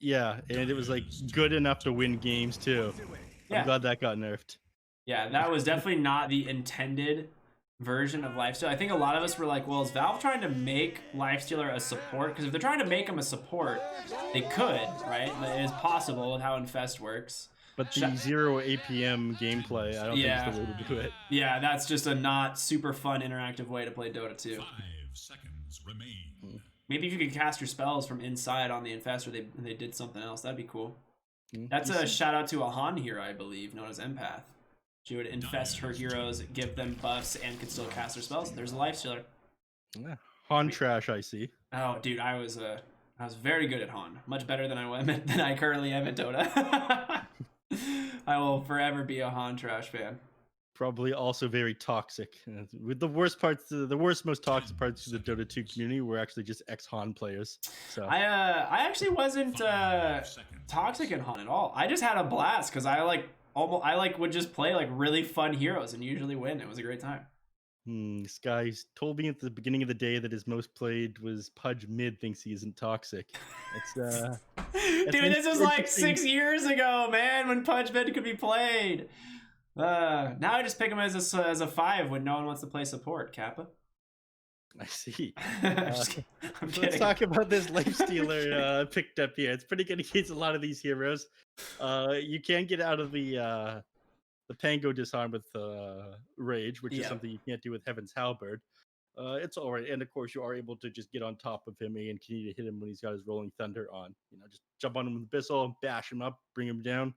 Yeah, and it was like good enough to win games too. I'm Yeah, glad that got nerfed. yeah, that was definitely not the intended version of Lifestealer. I think a lot of us were like, well, is Valve trying to make Lifestealer a support? Because if they're trying to make him a support, they could, right? It is possible with how Infest works. But Sh the zero APM gameplay, I don't think is the yeah, way to do it. yeah, that's just a not super fun interactive way to play Dota 2. 5 seconds remain. Maybe if you could cast your spells from inside on the Infestor, they did something else. That'd be cool. That's a shout out to a Han hero, I believe, known as Empath. She would infest her heroes, give them buffs, and could still cast their spells. There's a Lifestealer. Yeah. Han trash, I see. Oh, dude, I was very good at Han. Much better than I currently am at Dota. I will forever be a Han trash fan. Probably also very toxic. With the worst parts, the worst, most toxic parts of the Dota 2 community were actually just ex-Han players. So I actually wasn't toxic in Han at all. I just had a blast because I would just play like really fun heroes and usually win. It was a great time. This guy told me at the beginning of the day that his most played was Pudge mid thinks he isn't toxic. It's dude, this is like 6 years ago, man, when Pudge mid could be played. Now I just pick him as a 5 when no one wants to play support. Kappa. I see. Let's talk about this Lifestealer picked up here. It's pretty good against a lot of these heroes. You can get out of the Pango disarm with Rage, which is something you can't do with Heaven's Halberd. It's all right, and of course you are able to just get on top of him and continue to hit him when he's got his Rolling Thunder on. Just jump on him with Abyssal, bash him up, bring him down.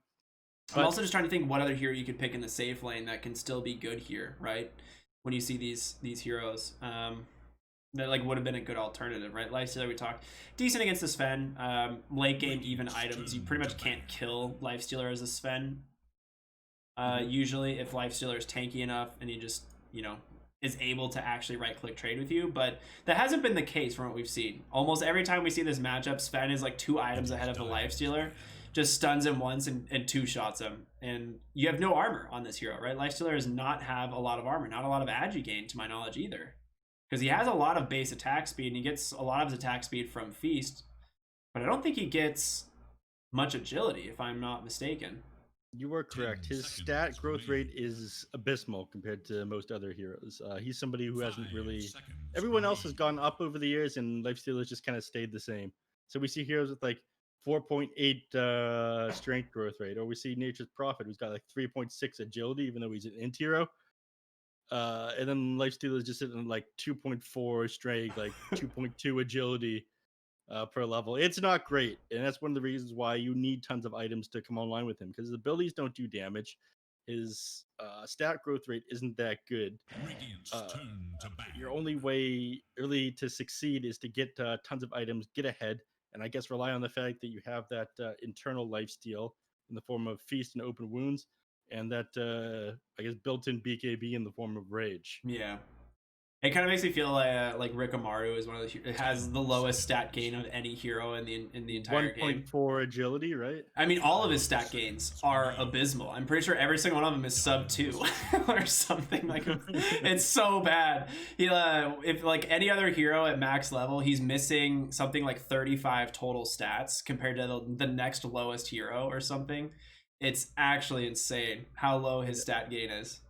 I'm also just trying to think what other hero you could pick in the safe lane that can still be good here, right? When you see these heroes, that like would have been a good alternative, right? Lifestealer, we talked decent against the Sven. Late game even items, you pretty much can't kill Lifestealer as a Sven. Usually, if Lifestealer is tanky enough and he just is able to actually right-click trade with you, but that hasn't been the case from what we've seen. Almost every time we see this matchup, Sven is like 2 items ahead of the Lifestealer. Just stuns him once and 2-shots him. And you have no armor on this hero, right? Lifestealer does not have a lot of armor, not a lot of agi gain to my knowledge either. Because he has a lot of base attack speed and he gets a lot of his attack speed from Feast. But I don't think he gets much agility, if I'm not mistaken. You are correct. His stat growth rate is abysmal compared to most other heroes. He's somebody who hasn't really... Everyone else has gone up over the years and Lifestealer's just kind of stayed the same. So we see heroes with like 4.8 strength growth rate, or we see Nature's Prophet who's got like 3.6 agility even though he's an int hero, and then Lifestealer is just sitting like 2.4 strength, like 2.2 agility per level. It's not great, and that's one of the reasons why you need tons of items to come online with him, because his abilities don't do damage. His stat growth rate isn't that good. Your only way really to succeed is to get tons of items, get ahead, and I guess rely on the fact that you have that internal lifesteal in the form of Feast and Open Wounds, and that I guess built-in BKB in the form of Rage. Yeah. It kind of makes me feel like Rikamaru is one of the... It has the lowest stat gain of any hero in the entire game. 1.4 agility, right? I mean, all of his stat gains are abysmal. I'm pretty sure every single one of them is sub 2 or something. Like, it's so bad. He if like any other hero at max level, he's missing something like 35 total stats compared to the next lowest hero or something. It's actually insane how low his stat gain is.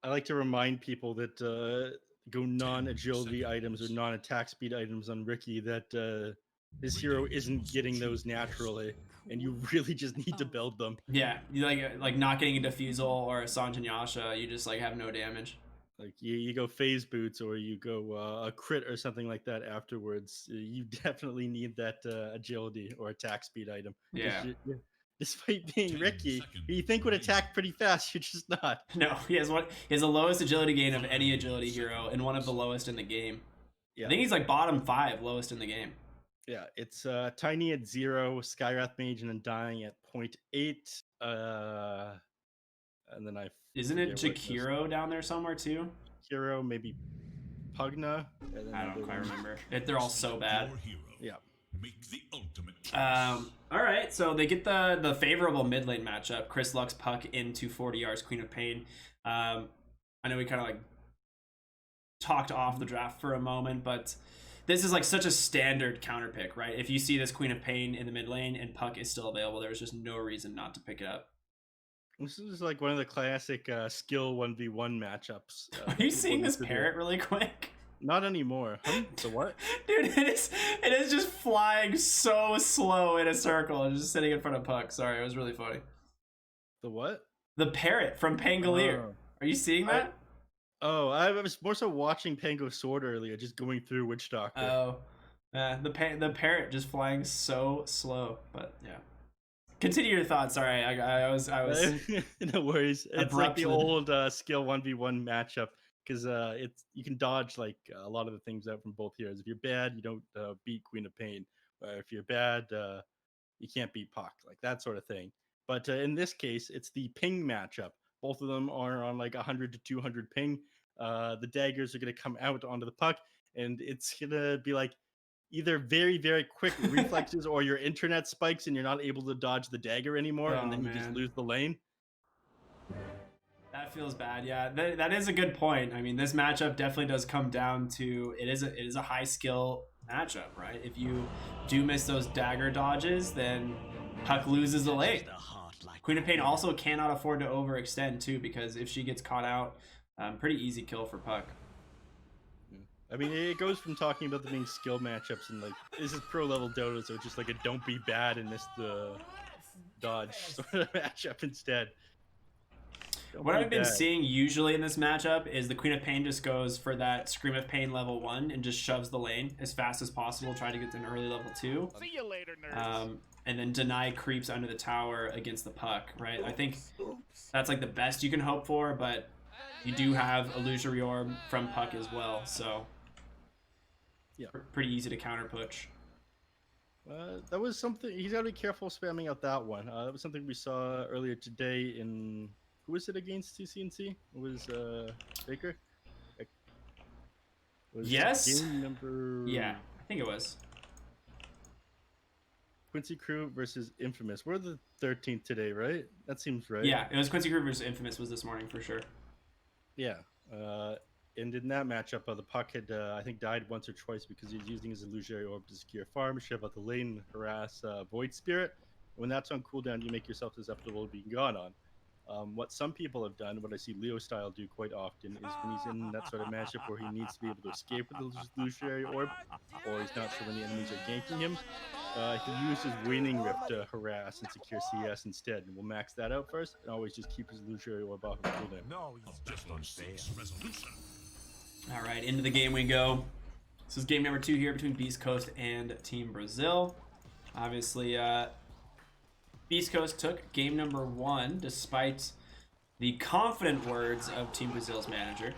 I like to remind people that go non-agility items or non-attack speed items on Ricky, that his hero isn't getting those naturally, and you really just need to build them. Yeah, you like not getting a Diffusal or a Sanjanyasha, you just like have no damage. Like you go phase boots or you go a crit or something like that afterwards. You definitely need that agility or attack speed item. Yeah. Despite being Ricky, you think would attack pretty fast, you're just not. No, he has the lowest agility gain of any agility hero and one of the lowest in the game. Yeah. I think he's like bottom 5 lowest in the game. Yeah, it's Tiny at 0, Skywrath Mage and Undying at 0.8. And then isn't it Jakiro down there somewhere too? Jakiro, maybe Pugna. I don't quite remember. They're all so bad. Yeah. Make the ultimate all right, so they get the favorable mid lane matchup. Chris Lux Puck into 40R's Queen of Pain. I know we kind of like talked off the draft for a moment, but this is like such a standard counter pick, right? If you see this Queen of Pain in the mid lane and Puck is still available, there's just no reason not to pick it up. This is like one of the classic skill 1v1 matchups. Are you seeing this parrot really quick? Not anymore. The what? Dude, it is just flying so slow in a circle and just sitting in front of Puck. Sorry, it was really funny. The what? The parrot from Pangolier. Oh. Are you seeing that? I was more so watching Pango Sword earlier, just going through Witch Doctor. Oh, the parrot just flying so slow. But yeah, continue your thoughts. Sorry, I was no worries. It's like the old skill 1v1 matchup because you can dodge like a lot of the things out from both heroes. If you're bad, you don't beat Queen of Pain. If you're bad, you can't beat Puck, like that sort of thing. But in this case, it's the ping matchup. Both of them are on like 100 to 200 ping. The daggers are going to come out onto the Puck, and it's going to be like either very, very quick reflexes or your internet spikes and you're not able to dodge the dagger anymore, and then you just lose the lane. That feels bad. Yeah, that is a good point. I mean, this matchup definitely does come down to it is a high skill matchup, right? If you do miss those dagger dodges, then Puck loses the lane. Queen of Pain also cannot afford to overextend too, because if she gets caught out, pretty easy kill for Puck. I mean, it goes from talking about them being skill matchups and like this is pro level Dota, so it's just like a don't be bad and miss the dodge sort of matchup instead. What I've been seeing usually in this matchup is the Queen of Pain just goes for that Scream of Pain level 1 and just shoves the lane as fast as possible, try to get to an early level 2. See you later, nerds. And then deny creeps under the tower against the Puck, right? I think that's like the best you can hope for, but you do have Illusory Orb from Puck as well, so yeah, pretty easy to counter push. That was something, he's got to be careful spamming out that one. That was something we saw earlier today in, who was it against TCNC? It was Baker? Yes? Game number... Yeah, I think it was. Quincy Crew versus Infamous. We're the 13th today, right? That seems right. Yeah, it was Quincy Crew versus Infamous was this morning for sure. Yeah. And in that matchup, the Puck had, I think, died once or twice because he was using his Illusory Orb to secure farm, shove out the lane, harass Void Spirit. When that's on cooldown, you make yourself susceptible to being gone on. What some people have done, what I see Leo Style do quite often, is when he's in that sort of matchup where he needs to be able to escape with the Illusory Orb, or he's not sure when the enemies are ganking him, he uses Waning Rip to harass and secure CS instead, and we'll max that out first, and always just keep his Illusory Orb off of cooldown. No, he's just unfair. Resolution. All right, into the game we go. This is game number 2 here between Beast Coast and Team Brazil. Obviously, Beast Coast took game number 1 despite the confident words of Team Brazil's manager.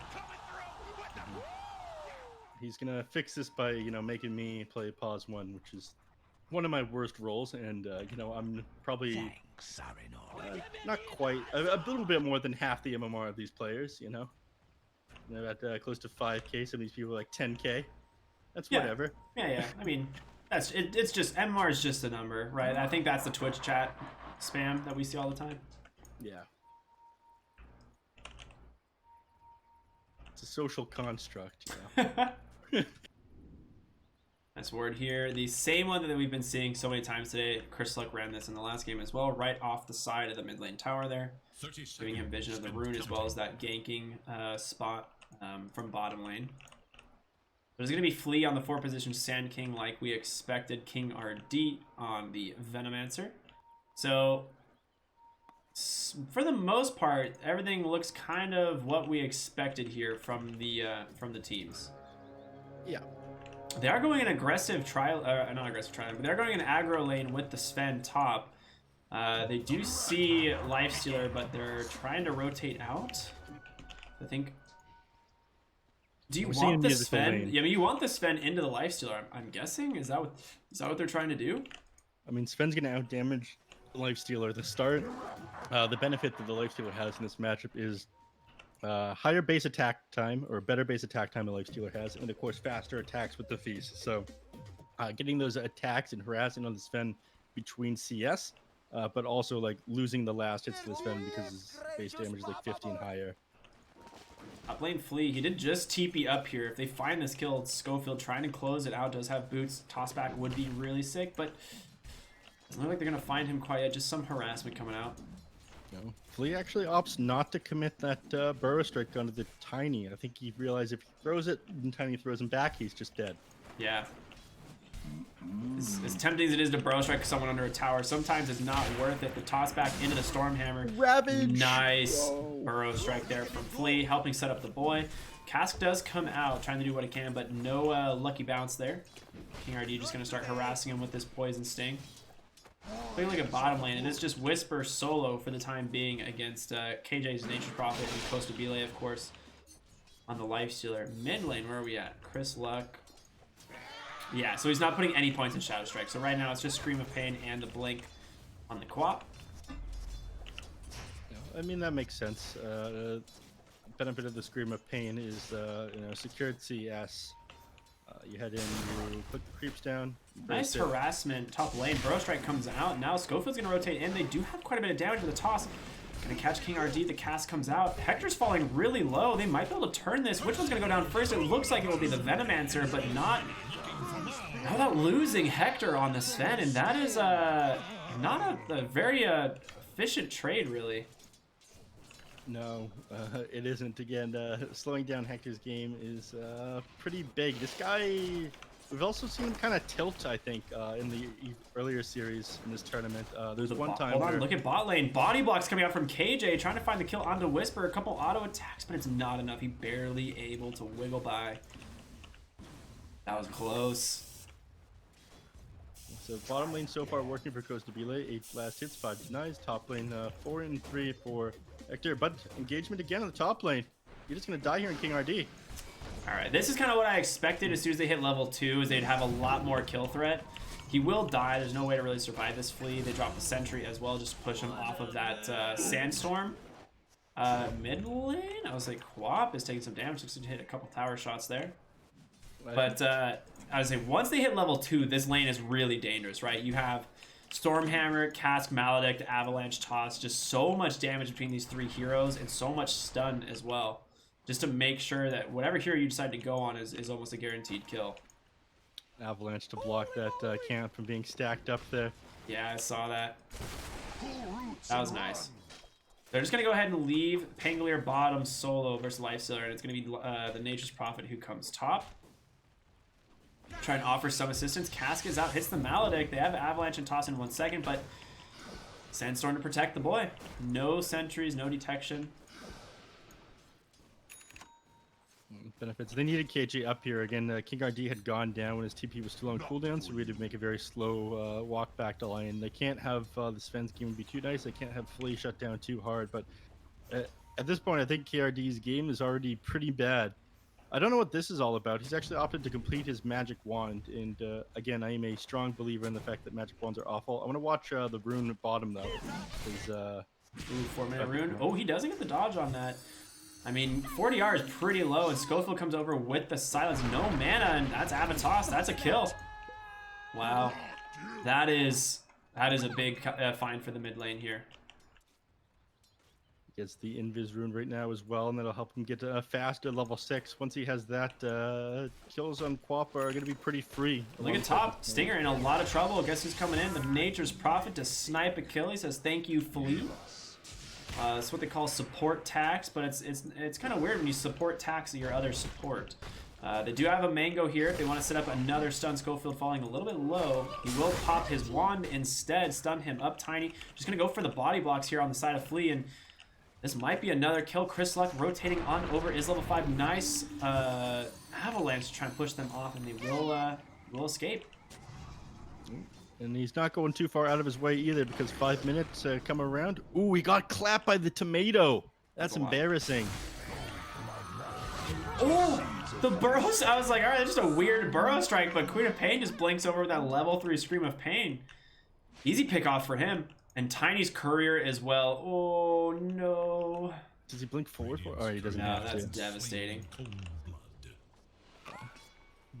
He's gonna fix this by, making me play pause 1, which is one of my worst roles, and I'm probably not quite a little bit more than half the MMR of these players. They're at close to 5K. Some of these people are like 10K. That's whatever. Yeah. I mean, it's just MMR is just a number, right? I think that's the Twitch chat spam that we see all the time. Yeah. It's a social construct, Nice word here. The same one that we've been seeing so many times today. Chris Luck ran this in the last game as well, right off the side of the mid lane tower there. Giving him vision of the rune as well as that ganking spot from bottom lane. There's going to be Flea on the 4 position Sand King like we expected. King RD on the Venomancer. So for the most part, everything looks kind of what we expected here from the teams. Yeah. They are going an aggressive trial, not aggressive trial, but they're going an aggro lane with the Sven top. They do see Lifestealer, but they're trying to rotate out. I think. Do you want the Sven? Yeah, I mean, you want the Sven into the Lifestealer. I'm guessing. Is that what they're trying to do? I mean, Sven's gonna out damage the Lifestealer at the start. The benefit that the Lifestealer has in this matchup is higher base attack time, or better base attack time the Lifestealer has, and of course faster attacks with the Feast. So getting those attacks and harassing on the Sven between CS, but also like losing the last hits to the Sven because his base damage is like 15 higher. Top lane Flea, he did just TP up here. If they find this kill, Schofield trying to close it out, does have boots. Tossback would be really sick, but doesn't look like they're gonna find him quite yet. Just some harassment coming out. No. Flea actually opts not to commit that burrow strike onto the Tiny. I think he realized if he throws it and Tiny throws him back, he's just dead. Yeah. As tempting as it is to burrow strike someone under a tower, sometimes it's not worth it. The toss back into the Stormhammer. Ravage! Nice burrow strike there from Flea, helping set up the boy. Cask does come out, trying to do what he can, but no lucky bounce there. King RD just going to start harassing him with this Poison Sting. Looking like a bottom lane, it is just Whisper solo for the time being against KJ's Nature's Prophet and Costa Bile, of course, on the Lifestealer. Mid lane, where are we at? Chris Luck. Yeah, so he's not putting any points in Shadow Strike. So right now it's just Scream of Pain and the Blink on the Quap. I mean, that makes sense. Benefit of the Scream of Pain is, secured CS. You head in, you put the creeps down. Nice harassment, top lane. Burrow Strike comes out. Now Schofield's going to rotate in. They do have quite a bit of damage with the toss. Going to catch King RD. The cast comes out. Hector's falling really low. They might be able to turn this. Which one's going to go down first? It looks like it will be the Venomancer, but not... How about losing Hector on the Sven? And that is not a very efficient trade, really. No, it isn't. Again, slowing down Hector's game is pretty big. This guy, we've also seen him kind of tilt, I think, in the earlier series in this tournament. There's one time Hold where... on, look at bot lane. Body blocks coming out from KJ, trying to find the kill onto Whisper. A couple auto attacks, but it's not enough. He barely able to wiggle by. That was close. So bottom lane so far working for Costa Bile. 8 last hits, 5 denies. Top lane 4 and 3 for Hector. But engagement again on the top lane. You're just going to die here in King RD. Alright, this is kind of what I expected as soon as they hit level 2, is they'd have a lot more kill threat. He will die. There's no way to really survive this Flea. They drop the Sentry as well, just push him off of that Sandstorm. Mid lane? I was like, Quap is taking some damage. Looks like to hit a couple tower shots there. But I would say once they hit level 2, this lane is really dangerous, right? You have Stormhammer, Cask, Maledict, Avalanche, Toss, just so much damage between these 3 heroes and so much stun as well. Just to make sure that whatever hero you decide to go on is almost a guaranteed kill. Avalanche to block that camp from being stacked up there. Yeah, I saw that. That was nice. They're just going to go ahead and leave Pangolier bottom solo versus Lifestealer, and it's going to be the Nature's Prophet who comes top. Try and offer some assistance. Cask is out, hits the Maledict. They have Avalanche and Toss in 1 second, but Sandstorm to protect the boy. No sentries, no detection. Benefits. They needed KJ up here. Again, King RD had gone down when his TP was still on cooldown, so we had to make a very slow walk back to lane. They can't have the Sven's game be too nice. They can't have Flea shut down too hard, but at this point, I think KRD's game is already pretty bad. I don't know what this is all about. He's actually opted to complete his magic wand, and again, I am a strong believer in the fact that magic wands are awful. I want to watch the rune at bottom though, because 4-mana rune. Oh, he doesn't get the dodge on that. I mean, 40R is pretty low, and Schofield comes over with the silence. No mana, and that's Avatos. That's a kill. Wow, that is a big find for the mid lane here. Gets the Invis rune right now as well, and that'll help him get fast to level 6. Once he has that, kills on Quap are going to be pretty free. Look at top. Stinger in a lot of trouble. Guess who's coming in? The Nature's Prophet to snipe a kill. He says, thank you, Flea. It's what they call support tax, but it's kind of weird when you support tax your other support. They do have a Mango here. If they want to set up another stun, Schofield falling a little bit low. He will pop his wand instead, stun him up Tiny. Just going to go for the body blocks here on the side of Flea, and this might be another kill. Chris Luck rotating on over is level 5. Nice Avalanche to try and push them off, and they will escape. And he's not going too far out of his way either, because 5 minutes come around. Ooh, he got clapped by the tomato. That's embarrassing. Oh, the burrows. I was like, all right, that's just a weird burrow strike, but Queen of Pain just blinks over with that level 3 Scream of Pain. Easy pick off for him. And Tiny's Courier as well. Oh, no. Does he blink forward for? Oh, he doesn't No, have that's to. devastating.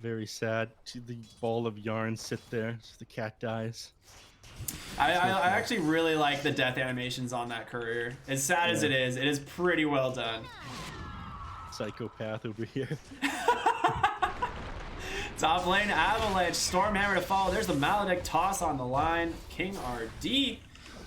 Very sad. See the ball of yarn sit there as the cat dies. I actually really like the death animations on that Courier. As sad as it is pretty well done. psychopath over here. Top lane, Avalanche, Stormhammer to follow. There's the Maledict toss on the line. King RD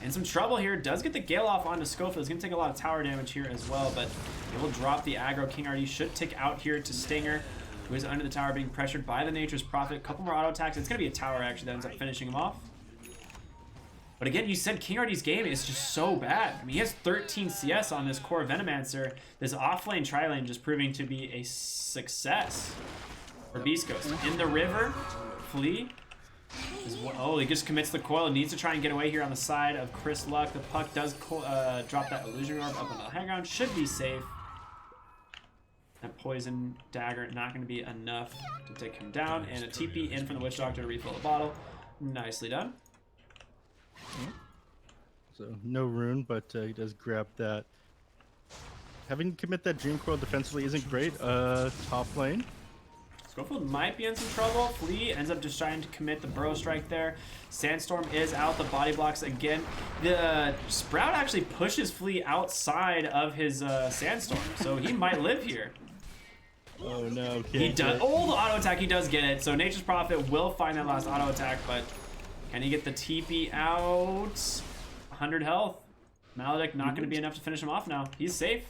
in some trouble here. Does get the Gale off onto Schofield. He's going to take a lot of tower damage here as well, but it will drop the aggro. King RD should tick out here to Stinger, who is under the tower being pressured by the Nature's Prophet. A couple more auto attacks. It's going to be a tower actually that ends up finishing him off. But again, you said King RD's game is just so bad. I mean, he has 13 CS on this core Venomancer. This offlane tri-lane just proving to be a success for Beast Coast. In the river, Flea. Oh, he just commits the coil. Needs to try and get away here on the side of Chris Luck. The puck does drop that illusion orb up on the high ground. Should be safe. That poison dagger not going to be enough to take him down. And a TP in from the Witch Doctor to refill the bottle. Nicely done. So no rune, but he does grab that. Having to commit that Dream Coil defensively isn't great. Top lane. Schofield might be in some trouble. Flea ends up just trying to commit the Burrow Strike there. Sandstorm is out. The body blocks again. The Sprout actually pushes Flea outside of his Sandstorm, so he might live here. Oh no, he does. Oh, the auto attack, he does get it. So Nature's Prophet will find that last auto attack, but can he get the TP out? 100 health. Maledict not going to be enough to finish him off now. He's safe.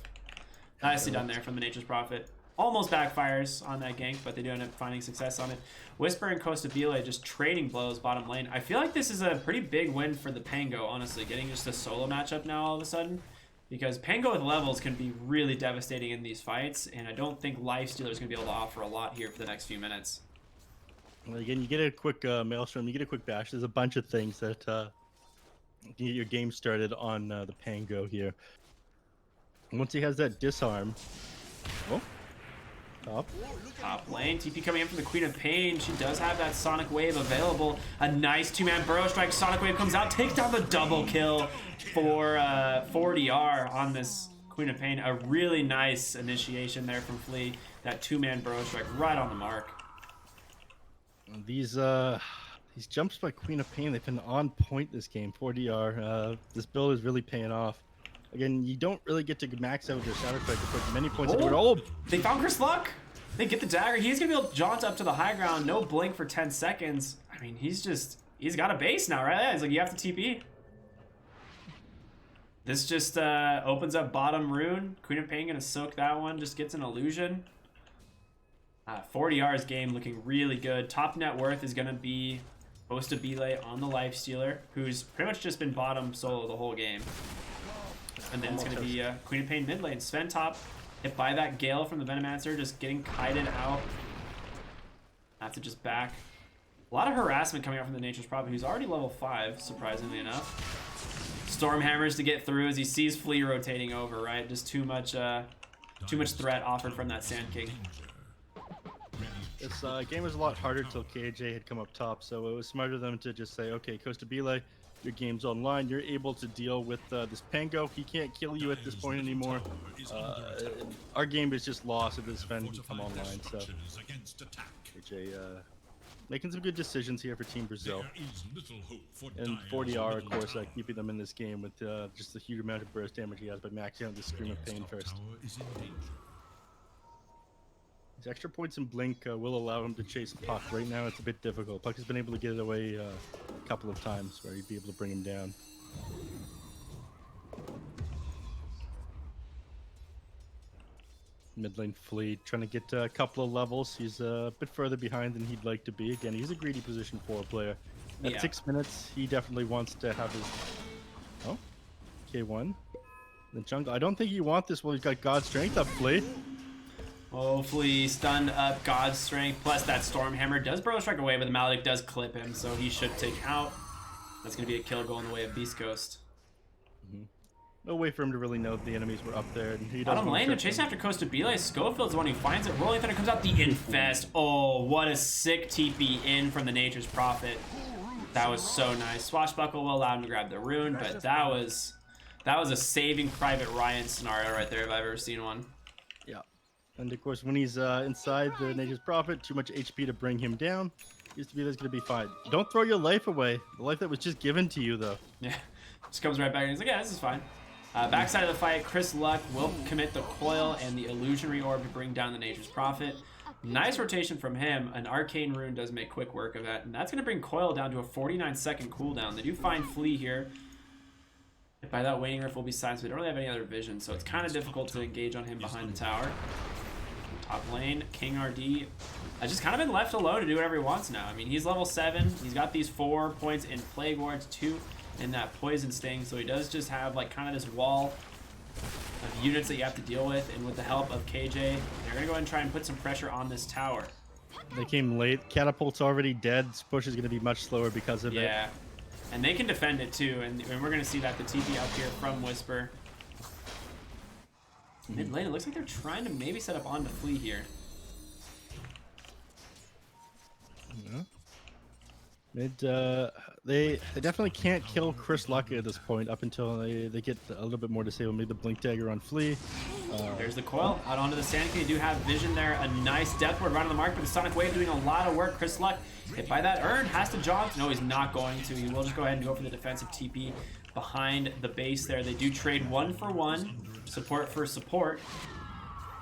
Nicely done there from the Nature's Prophet. Almost backfires on that gank, but they do end up finding success on it. Whisper and Costa Vila just trading blows bottom lane. I feel like this is a pretty big win for the Pango, honestly, getting just a solo matchup now all of a sudden. Because Pango with levels can be really devastating in these fights, and I don't think Lifestealer is going to be able to offer a lot here for the next few minutes. Well, again, you get a quick Maelstrom, you get a quick bash. There's a bunch of things that can get your game started on the Pango here. Once he has that disarm, Top lane, TP coming in from the Queen of Pain. She does have that Sonic Wave available. A nice two-man Burrow Strike. Sonic Wave comes out, takes down the double kill for 4DR on this Queen of Pain. A really nice initiation there from Flea. That two-man Burrow Strike right on the mark. These jumps by Queen of Pain, they've been on point this game. 4DR. This build is really paying off. Again, you don't really get to max out your Shadow Strike to put many points into it. Oh, they found Chris Luck. They get the dagger. He's going to be able to jaunt up to the high ground. No blink for 10 seconds. I mean, he's got a base now, right? Yeah, he's like, you have to TP. This just opens up bottom rune. Queen of Pain going to soak that one. Just gets an illusion. 40R's game looking really good. Top net worth is going to be Costa Vila on the Lifestealer, who's pretty much just been bottom solo the whole game. And then it's going to be Queen of Pain mid lane. Sven top, hit by that Gale from the Venomancer, just getting kited out. Have to just back. A lot of harassment coming out from the Nature's Prophet, who's already level 5, surprisingly enough. Stormhammers to get through as he sees Flea rotating over, right? Just too much threat offered from that Sand King. This game was a lot harder till KJ had come up top, so it was smarter of them to just say, okay, Costa Vila, your game's online. You're able to deal with this Pango. He can't kill you at this point anymore. Our game is just lost if this Sven can come online. So KJ making some good decisions here for Team Brazil. And 40R, of course, keeping them in this game with just the huge amount of burst damage he has by maxing out the Scream of Pain first. His extra points in Blink will allow him to chase Puck. Right now it's a bit difficult. Puck has been able to get it away a couple of times where he'd be able to bring him down. Mid lane Flea trying to get a couple of levels. He's a bit further behind than he'd like to be. Again, he's a greedy position 4 player. At 6 minutes, he definitely wants to have his... Oh, K1. The jungle. I don't think you want this while he's got God's Strength up, Flea. Hopefully stunned up God's Strength, plus that Stormhammer does Burrow Strike away, but the Maledict does clip him, so he should take out. That's going to be a kill going the way of Beast Coast. No way for him to really know that the enemies were up there. And he Bottom lane, chasing after Costa Vila. Schofield's the one who finds it. Rolling Thunder comes out, the Infest. Oh, what a sick TP in from the Nature's Prophet. That was so nice. Swashbuckle will allow him to grab the rune, but that was a Saving Private Ryan scenario right there if I've ever seen one. Yeah. And of course, when he's inside the Nature's Prophet, too much HP to bring him down. Used to be that's going to be fine. Don't throw your life away. The life that was just given to you, though. Yeah. Just comes right back and he's like, yeah, this is fine. Backside of the fight, Chris Luck will commit the coil and the illusionary orb to bring down the Nature's Prophet. Nice rotation from him. An arcane rune does make quick work of that, and that's going to bring coil down to a 49-second cooldown. They do find Flea here. By that waning rift will be silenced. We don't really have any other vision, so it's kind of difficult to engage on him behind the tower. Top lane, King RD has just kind of been left alone to do whatever he wants now. I mean, he's level 7. He's got these 4 points in Plague Wards, 2 in that Poison Sting, so he does just have like kind of this wall of units that you have to deal with, and with the help of KJ, they're going to go ahead and try and put some pressure on this tower. They came late. Catapult's already dead. This push is going to be much slower because of it. Yeah, and they can defend it too, and we're going to see that the TP up here from Whisper. Mid lane, it looks like they're trying to maybe set up onto Flea here. Yeah. They definitely can't kill Chris Luck at this point up until they get a little bit more disabled. Maybe the Blink Dagger on Flea. There's the coil out onto the Sand King. They do have vision there. A nice death ward right on the mark, but the Sonic Wave doing a lot of work. Chris Luck hit by that urn, has to jump. No, he's not going to. He will just go ahead and go for the defensive TP behind the base there. They do trade 1-for-1, support for support.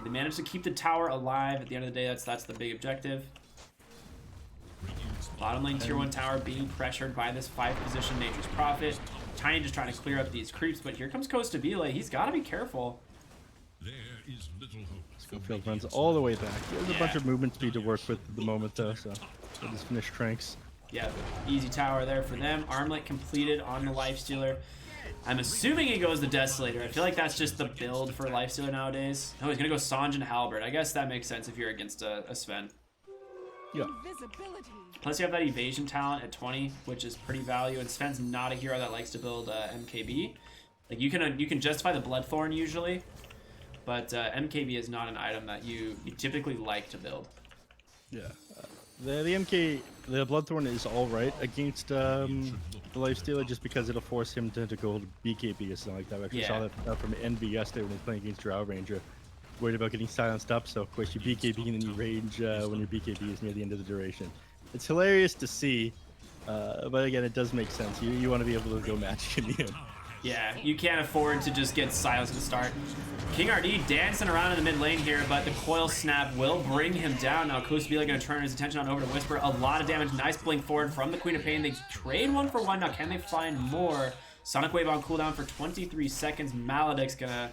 They manage to keep the tower alive. At the end of the day, that's the big objective. Bottom lane tier 1 tower being pressured by this 5th position Nature's Prophet. Tiny just trying to clear up these creeps, but here comes Costabile. He's got to be careful. There is little hope. Schofield runs all the way back. He has a bunch of movement speed to work with at the moment, though, so he'll just finish Tranks. Yeah, easy tower there for them. Armlet completed on the Lifestealer. I'm assuming he goes the Desolator. I feel like that's just the build for Lifestealer nowadays. No, he's going to go Sange and Halberd. I guess that makes sense if you're against a Sven. Yeah. Plus you have that evasion talent at 20, which is pretty value, and Sven's not a hero that likes to build MKB. Like you can justify the Bloodthorn usually, but MKB is not an item that you typically like to build. Yeah. The Bloodthorn is all right against the Lifestealer just because it'll force him to go BKB or something like that. We actually saw that from NB yesterday when he was playing against Drow Ranger. Worried about getting silenced up, so of course you BKB and then you range when your BKB is near the end of the duration. It's hilarious to see, but again, it does make sense. You want to be able to go match in the end. Yeah, you can't afford to just get silenced to start. King RD dancing around in the mid lane here, but the coil snap will bring him down. Now Costabile going to turn his attention on over to Whisper. A lot of damage, nice blink forward from the Queen of Pain. They trade 1-for-1. Now can they find more? Sonic Wave on cooldown for 23 seconds. Maledict's going to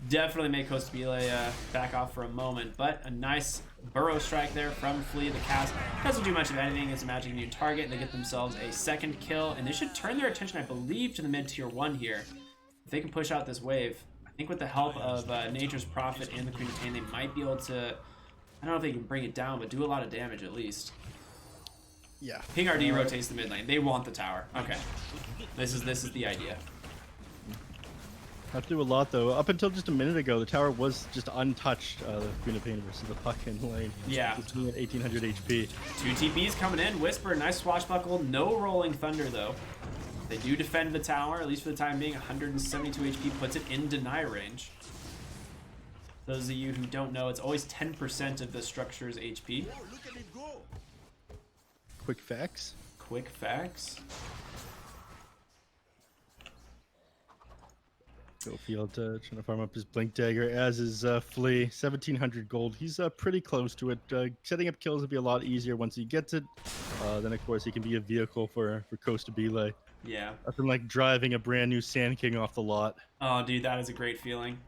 definitely make Costabile back off for a moment, but a nice burrow strike there from Flea. The cast doesn't do much of anything. It's a magic new target, and they get themselves a 2nd kill, and they should turn their attention, I believe, to the mid tier 1 here. If they can push out this wave, I think with the help of Nature's Prophet and the Queen of Pain, they might be able to, I don't know if they can bring it down, but do a lot of damage at least. Yeah. King RD rotates the mid lane. They want the tower. Okay. This is the idea. Have to do a lot though. Up until just a minute ago, the tower was just untouched. The Queen of Pain versus the puck in the lane. Yeah. Just being at 1800 HP. 2 TPs coming in. Whisper, nice swashbuckle. No rolling thunder though. They do defend the tower, at least for the time being. 172 HP puts it in deny range. Those of you who don't know, it's always 10% of the structure's HP. Quick facts. Quick facts. Schofield trying to farm up his Blink Dagger, as is Flea. 1700 gold. He's pretty close to it. Setting up kills will be a lot easier once he gets it. Then, of course, he can be a vehicle for Costabile. Yeah. Nothing like driving a brand new Sand King off the lot. Oh, dude, that is a great feeling.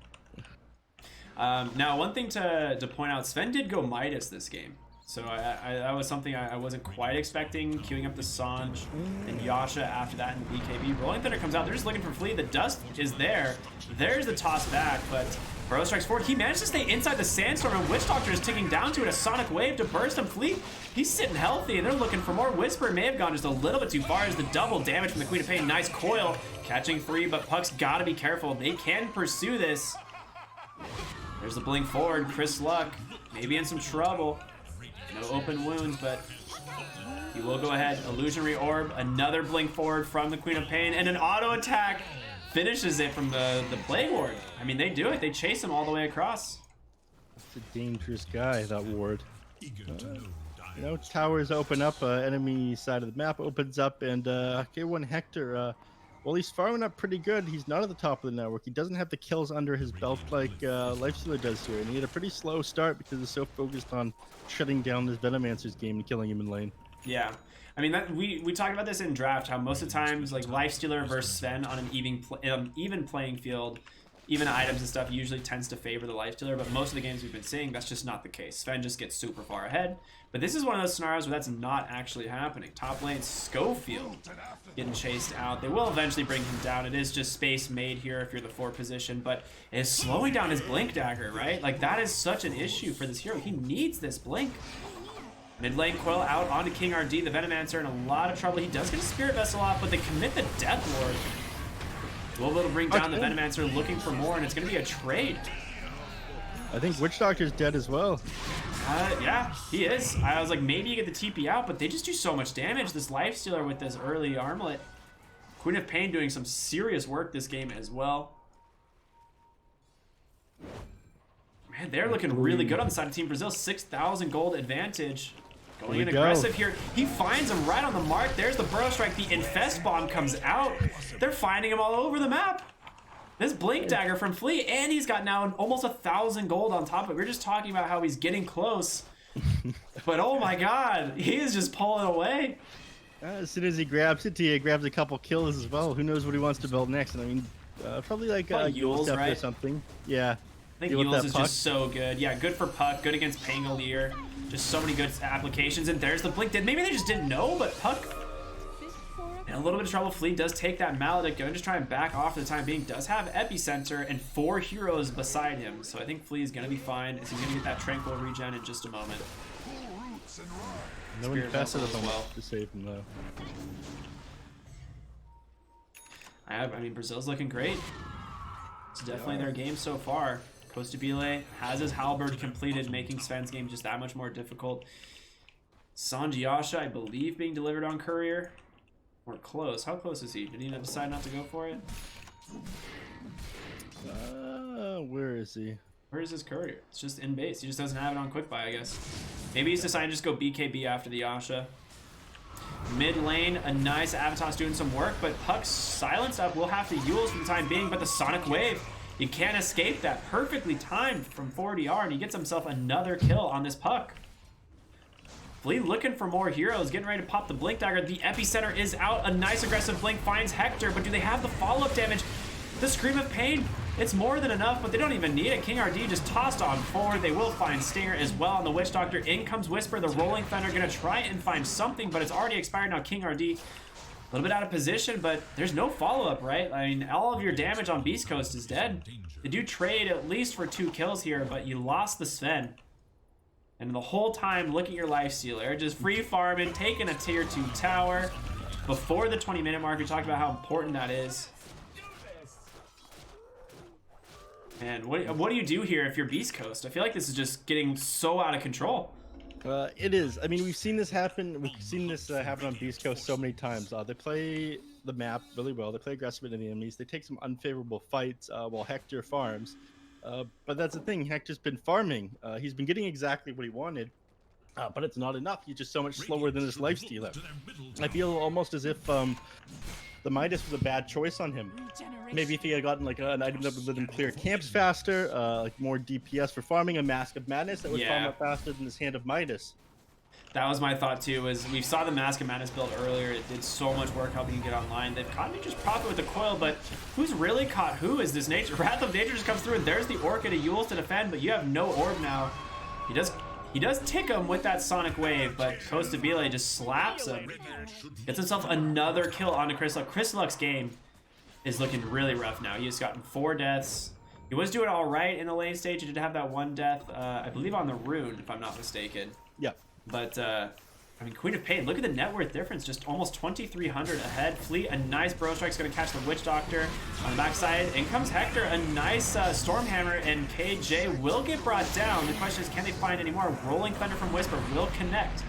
Now, one thing to point out, Sven did go Midas this game. So that was something I wasn't quite expecting, queuing up the Sange and Yasha after that in the BKB. Rolling Thunder comes out. They're just looking for Flea. The dust is there. There's the toss back, but Burrow strikes forward. He managed to stay inside the Sandstorm, and Witch Doctor is ticking down to it. A Sonic Wave to burst him. Flea, he's sitting healthy, and they're looking for more. Whisper may have gone just a little bit too far as the double damage from the Queen of Pain. Nice coil, catching 3, but Puck's got to be careful. They can pursue this. There's the blink forward. Chris Luck, maybe in some trouble. No open wounds, but he will go ahead. Illusionary Orb, another blink forward from the Queen of Pain, and an auto attack finishes it from the Plague Ward. I mean, they do it. They chase him all the way across. That's a dangerous guy, that ward. Towers open up. Enemy side of the map opens up, and K1 Hector Well, he's farming up pretty good. He's not at the top of the network. He doesn't have the kills under his belt like Lifestealer does here. And he had a pretty slow start because he's so focused on shutting down this Venomancer's game and killing him in lane. Yeah. I mean, that we talked about this in draft, how most of the times, like, Lifestealer versus Sven on an even playing field, even items and stuff, usually tends to favor the Lifestealer, but most of the games we've been seeing, that's just not the case. Sven just gets super far ahead. But this is one of those scenarios where that's not actually happening. Top lane, Schofield getting chased out. They will eventually bring him down. It is just space made here if you're the 4 position, but it is slowing down his Blink Dagger, right? Like, that is such an issue for this hero. He needs this Blink. Mid lane, Coil out onto King RD. The Venomancer in a lot of trouble. He does get a Spirit Vessel off, but they commit the Death Lord. We'll be able to bring down the Venomancer, looking for more, and it's going to be a trade. I think Witch Doctor's dead as well. Yeah, he is. I was like, maybe you get the TP out, but they just do so much damage. This Lifestealer with this early armlet. Queen of Pain doing some serious work this game as well. Man, they're looking really good on the side of Team Brazil. 6,000 gold advantage. Going in aggressive here. He finds him right on the mark. There's the Burrow Strike. The Infest Bomb comes out. They're finding him all over the map. This Blink Dagger from Flea, and he's got now almost 1,000 gold on top of it. We are just talking about how he's getting close. But oh my god, he is just pulling away. As soon as he grabs it, he grabs a couple kills as well. Who knows what he wants to build next? And I mean, probably like Yule's, right? or something. Yeah. I think Yule's is just so good. Yeah, good for Puck, good against Pangolier. Just so many good applications. And there's the Blink. Maybe they just didn't know, but Puck in a little bit of trouble. Flea does take that Maledict. Gonna just try and back off for the time being. Does have Epicenter and 4 heroes beside him. So I think Flea is gonna be fine. Is he gonna get that Tranquil regen in just a moment? No one passes as well to save him though. I mean, Brazil's looking great. It's definitely their game so far. Costabile has his Halberd completed, making Sven's game just that much more difficult. Sanjiasha, I believe, being delivered on Courier. Or close. How close is he? Did he decide not to go for it? Where is he? Where is his Courier? It's just in base. He just doesn't have it on quick buy, I guess. Maybe he's decided to just go BKB after the Yasha. Mid lane, a nice Avatos doing some work, but Puck's silenced up. We'll have to Yules for the time being, but the Sonic Wave, you can't escape that. Perfectly timed from 4DR, and he gets himself another kill on this Puck. Flea looking for more heroes, getting ready to pop the Blink Dagger. The Epicenter is out. A nice aggressive Blink finds Hector, but do they have the follow-up damage? The Scream of Pain, it's more than enough, but they don't even need it. King RD just tossed on forward. They will find Stinger as well on the Witch Doctor. In comes Whisper. The Rolling Thunder gonna try and find something, but it's already expired now. King RD, a little bit out of position, but there's no follow-up, right? I mean, all of your damage on Beast Coast is dead. They do trade at least for 2 kills here, but you lost the Sven. And the whole time, look at your Lifestealer, just free farming, taking a tier 2 tower. Before the 20-minute mark, we talked about how important that is. And what do you do here if you're Beast Coast? I feel like this is just getting so out of control. It is. I mean, we've seen this happen. We've seen this happen on Beast Coast so many times. They play the map really well. They play aggressive into the enemies. They take some unfavorable fights while Hector farms. But that's the thing. Hector's been farming. He's been getting exactly what he wanted. But it's not enough. He's just so much slower than his Lifestealer. I feel almost as if the Midas was a bad choice on him. Maybe if he had gotten like an item that would let him clear camps faster, like more DPS for farming, a Mask of Madness that would farm up faster than his Hand of Midas. That was my thought too, is we saw the Mask of Madness build earlier. It did so much work helping you get online. They've caught Nature's Prophet with the coil, but who's really caught who is this Nature? Wrath of Nature just comes through, and there's the Orchid of Yules to defend, but you have no orb now. He does tick him with that Sonic Wave, but Costabile just slaps him. Gets himself another kill onto Chrysalux. Chrysalux's game is looking really rough now. He has gotten 4 deaths. He was doing all right in the lane stage. He did have that 1 death, I believe on the rune, if I'm not mistaken. Yeah. But, I mean, Queen of Pain, look at the net worth difference. Just almost 2,300 ahead. Fleet, a nice Burrow Strike's going to catch the Witch Doctor. On the backside, in comes Hector. A nice Stormhammer, and KJ will get brought down. The question is, can they find any more? Rolling Thunder from Whisper will connect.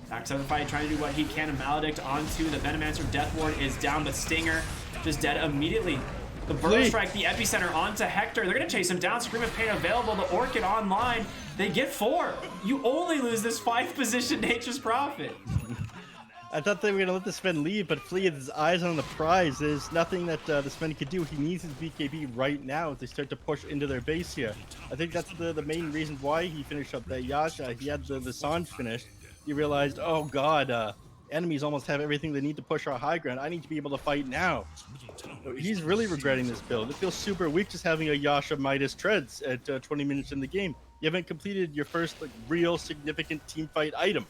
Back to the fight, trying to do what he can. A Maledict onto the Venomancer. Death Ward is down, but Stinger just dead immediately. The Burrow Strike, the Epicenter onto Hector. They're going to chase him down. Scream of Pain available. The Orchid online. They get 4. You only lose this 5th position Nature's Prophet. I thought they were gonna let the Sven leave, but Flea has his eyes on the prize. There's nothing that the Sven could do. He needs his BKB right now to start to push into their base here. I think that's the main reason why he finished up that Yasha. He had the Sanj finished. He realized, oh god, enemies almost have everything they need to push our high ground. I need to be able to fight now. He's really regretting this build. It feels super weak just having a Yasha Midas Treads at 20 minutes in the game. You haven't completed your first like real significant team fight item.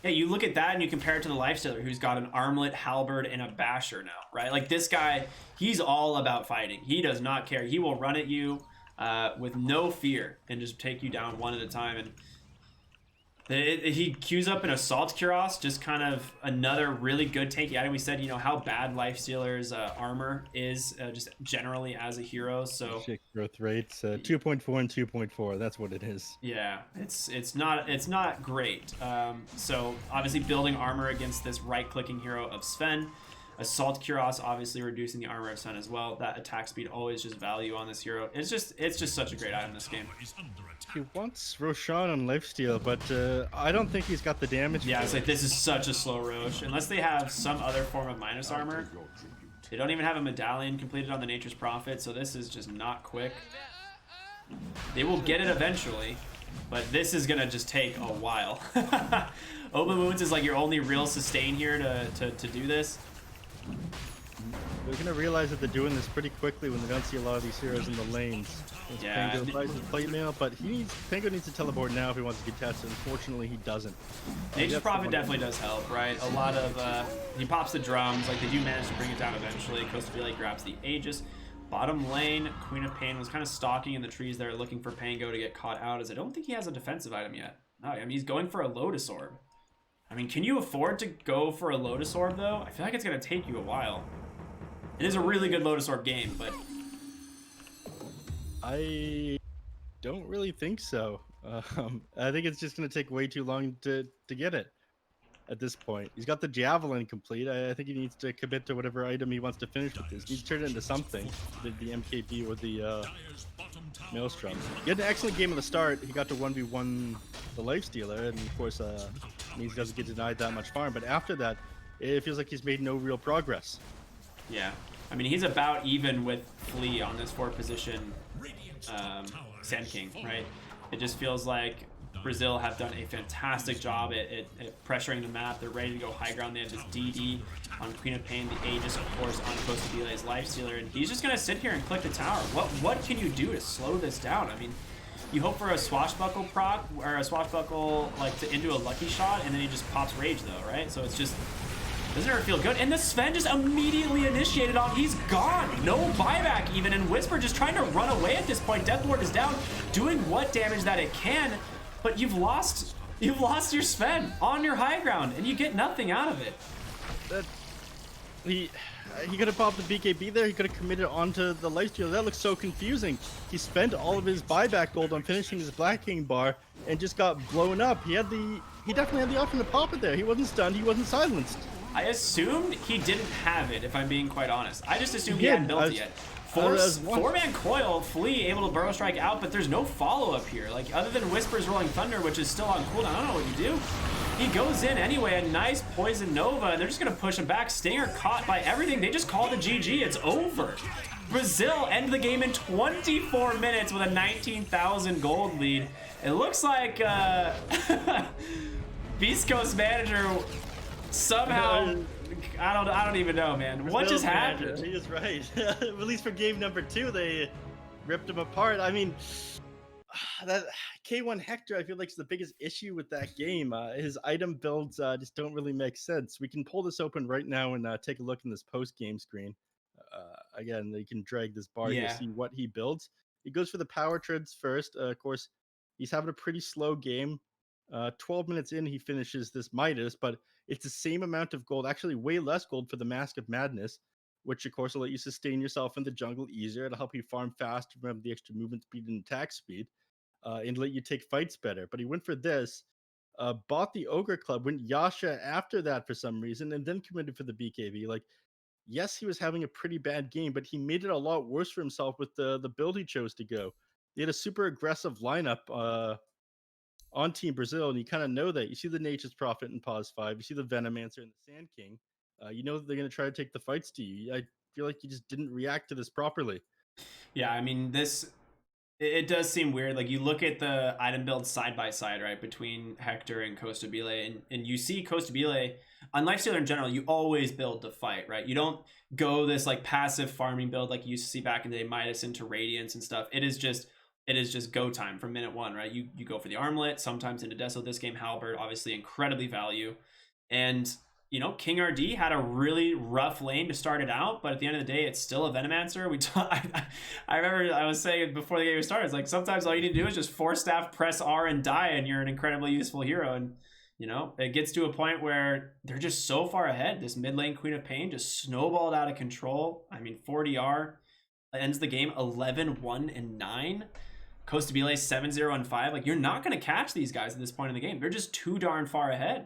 Yeah, you look at that and you compare it to the Lifestealer, who's got an armlet, halberd, and a basher now, right? Like this guy, he's all about fighting. He does not care. He will run at you with no fear and just take you down one at a time. And he queues up an Assault Cuirass, just kind of another really good tanky item. We said, how bad Lifestealer's armor is just generally as a hero. So growth rates 2.4 and 2.4. That's what it is. Yeah, it's not great. So obviously building armor against this right-clicking hero of Sven. Assault Cuirass obviously reducing the armor of Sven as well. That attack speed always just value on this hero. It's just such a great item in this game. He wants Roshan on lifesteal, but I don't think he's got the damage. Yeah, it's like this is such a slow Rosh. Unless they have some other form of minus armor. They don't even have a medallion completed on the Nature's Prophet, so this is just not quick. They will get it eventually, but this is gonna just take a while. Open Wounds is like your only real sustain here to do this. They're gonna realize that they're doing this pretty quickly when they don't see a lot of these heroes in the lanes. Yeah. Pango tries his plate mail, but Pango needs to teleport now if he wants to get tested. Unfortunately, he doesn't. Nature's Prophet definitely does help, right? A lot of he pops the drums, like they do manage to bring it down eventually. Costa Vila grabs the Aegis. Bottom lane, Queen of Pain was kind of stalking in the trees there, looking for Pango to get caught out, as I don't think he has a defensive item yet. No, I mean, he's going for a Lotus Orb. I mean, can you afford to go for a Lotus Orb, though? I feel like it's going to take you a while. It is a really good Lotus Orb game, but... I don't really think so. I think it's just going to take way too long to get it at this point. He's got the Javelin complete. I think he needs to commit to whatever item he wants to finish with this. He needs to turn it into something. The MKB or the Maelstrom. He had an excellent game at the start. He got to 1v1 the Lifestealer, and of course means he doesn't get denied that much farm. But after that, it feels like he's made no real progress. Yeah. I mean, he's about even with Flea on this 4th position Sand King, right? It just feels like Brazil have done a fantastic job at pressuring the map. They're ready to go high ground. They have this DD on Queen of Pain, the Aegis, of course, on Costa Vila's Lifestealer, and he's just going to sit here and click the tower. What can you do to slow this down? I mean, you hope for a Swashbuckle proc, or a Swashbuckle into a lucky shot, and then he just pops Rage, though, right? So it's just... doesn't ever feel good. And the Sven just immediately initiated on. He's gone. No buyback even. And Whisper just trying to run away at this point. Deathward is down, doing what damage that it can. But you've lost your Sven on your high ground, and you get nothing out of it. He could have popped the BKB there. He could have committed onto the lifesteal. That looks so confusing. He spent all of his buyback gold on finishing his Black King bar and just got blown up. He definitely had the option to pop it there. He wasn't stunned. He wasn't silenced. I assumed he didn't have it, if I'm being quite honest. I just assumed he hadn't built it yet. Four-man coil, Flea able to burrow strike out, but there's no follow-up here. Like, other than Whisper's Rolling Thunder, which is still on cooldown, I don't know what you do. He goes in anyway, a nice Poison Nova, and they're just going to push him back. Stinger caught by everything. They just call the GG. It's over. Brazil end the game in 24 minutes with a 19,000 gold lead. It looks like Beast Coast manager somehow... I don't even know, man. What just happened? He is right. At least for game number 2, they ripped him apart. I mean, that K1 Hector, I feel like is the biggest issue with that game. His item builds just don't really make sense. We can pull this open right now and take a look in this post-game screen. Again, you can drag this bar to see what he builds. He goes for the power treads first. Of course, he's having a pretty slow game. 12 minutes in, he finishes this Midas, but it's the same amount of gold, actually way less gold for the Mask of Madness, which of course will let you sustain yourself in the jungle easier. It'll help you farm faster, remember the extra movement speed and attack speed, and let you take fights better. But he went for this, bought the Ogre Club, went Yasha after that for some reason, and then committed for the BKB. Like, yes, he was having a pretty bad game, but he made it a lot worse for himself with the build he chose to go. He had a super aggressive lineup, on Team Brazil, and you kind of know that. You see the Nature's Prophet in Pause 5, you see the Venomancer and the Sand King. You know that they're going to try to take the fights to you. I feel like you just didn't react to this properly. Yeah, I mean, it does seem weird. Like, you look at the item builds side by side, right, between Hector and Costabile, and you see Costabile on Lifestealer in general. You always build to fight, right? You don't go this like passive farming build like you used to see back in the day, Midas into Radiance and stuff. It is just go time from minute one, right? You go for the armlet, sometimes into Deso. This game, Halberd, obviously incredibly value, and you know, King RD had a really rough lane to start it out, but at the end of the day, it's still a Venomancer. I remember I was saying before the game started, it's like sometimes all you need to do is just force staff, press R, and die, and you're an incredibly useful hero. And you know, it gets to a point where they're just so far ahead. This mid lane Queen of Pain just snowballed out of control. I mean, 4DR ends the game 11-1 and 9. Costabile 7-0 and 5. Like, you're not going to catch these guys at this point in the game. They're just too darn far ahead.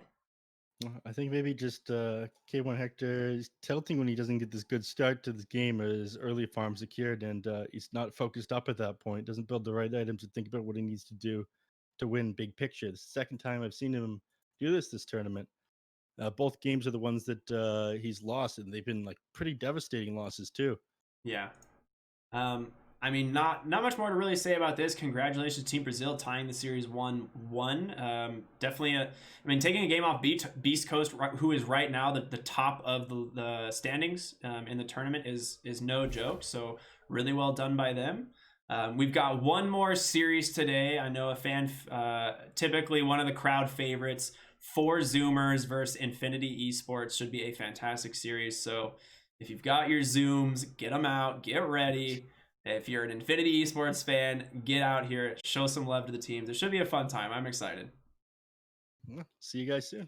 I think maybe just K1 Hector is tilting when he doesn't get this good start to this game or his early farm secured, and he's not focused up at that point. Doesn't build the right items to think about what he needs to do to win big picture. It's the second time I've seen him do this tournament. Both games are the ones that he's lost, and they've been like pretty devastating losses too. Yeah. I mean, not much more to really say about this. Congratulations, Team Brazil, tying the series 1-1. Definitely, I mean, taking a game off Beast Coast, who is right now the top of the standings in the tournament, is no joke. So really well done by them. We've got one more series today. I know a fan, typically one of the crowd favorites, 4 Zoomers versus Infinity Esports, should be a fantastic series. So if you've got your Zooms, get them out, get ready. If you're an Infinity Esports fan, get out here, show some love to the teams. It should be a fun time. I'm excited. See you guys soon.